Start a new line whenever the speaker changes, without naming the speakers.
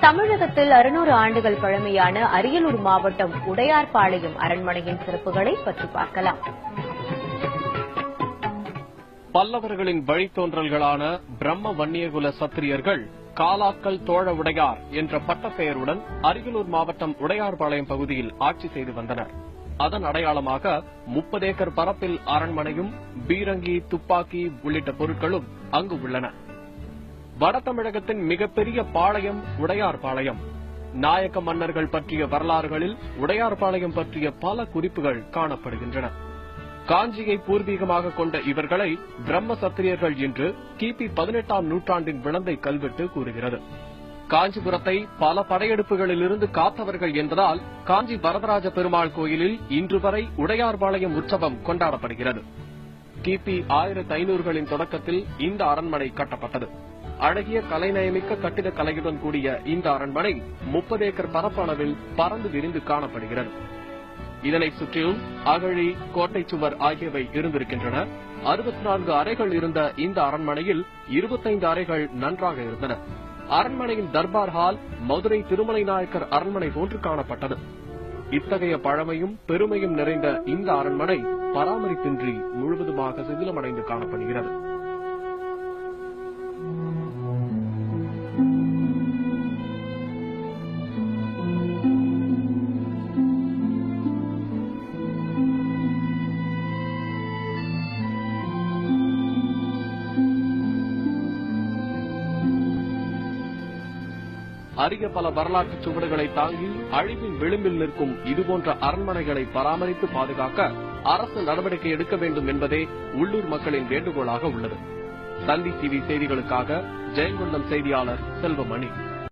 தமிழகத்தில் 600 ஆண்டுகள் பழமையான அரியலூர் மாவட்டம் உடையார்பாளையம் அரண்மனையின் சிறப்புகளை பற்றி பார்க்கலாம்.
பல்லவர்களின் வழித்தோன்றல்களான பிரம்ம வன்னியகுல சத்திரியர்கள் காலாக்கல் தோழ உடையார் என்ற பட்டப்பெயருடன் அரியலூர் மாவட்டம் உடையார்பாளையம் பகுதியில் ஆட்சி செய்து வந்தனர். அதன் அடையாளமாக 30 ஏக்கர் பரப்பில் அரண்மனையும் பீரங்கி, துப்பாக்கி உள்ளிட்ட பொருட்களும் அங்கு உள்ளன. வட தமிழகத்தின் மிகப்பெரிய பாளையம் உடையார்பாளையம். நாயக்க மன்னர்கள் பற்றிய வரலாறுகளில் உடையார்பாளையம் பற்றிய பல குறிப்புகள் காணப்படுகின்றன. காஞ்சியை பூர்வீகமாக கொண்ட இவர்களை பிரம்ம சத்திரியர்கள் என்று கிபி 18ஆம் நூற்றாண்டின் விளந்தை கல்வெட்டு கூறுகிறது. காஞ்சிபுரத்தை பல படையெடுப்புகளிலிருந்து காத்தவர்கள் என்பதால் காஞ்சி வரதராஜ பெருமாள் கோயிலில் இன்று வரை உடையார்பாளையம் உற்சவம் கொண்டாடப்படுகிறது. கிபி 1500களின் தொடக்கத்தில் இந்த அரண்மனை கட்டப்பட்டது. அழகிய கலைநயமிக்க கட்டிடக் கலையுடன் கூடிய இந்த அரண்மனை 30 ஏக்கர் பரப்பளவில் பறந்து விரிந்து காணப்படுகிறது. இதனை சுற்றிலும் அகழி, கோட்டை சுவர் ஆகியவை இருந்திருக்கின்றன. 64 அறைகள் இருந்த இந்த அரண்மனையில் 25 அறைகள் நன்றாக இருந்தன. அரண்மனையின் தர்பார் ஹால் மதுரை திருமலை நாயக்கர் அரண்மனை போன்று காணப்பட்டது. இத்தகைய பழமையும் பெருமையும் நிறைந்த இந்த அரண்மனை பராமரிப்பின்றி முழுவதுமாக சிதிலமடைந்து காணப்படுகிறது. அரிய பல வரலாற்று சுவடுகளை தாங்கி அழிவின் விளிம்பில் நிற்கும் இதுபோன்ற அரண்மனைகளை பராமரித்து பாதுகாக்க அரசு நடவடிக்கை எடுக்க வேண்டும் என்பதே உள்ளூர் மக்களின் வேண்டுகோளாக உள்ளது. தந்தி டிவி செய்திகளுக்காக ஜெயங்கொண்டம் செய்தியாளர் செல்வமணி.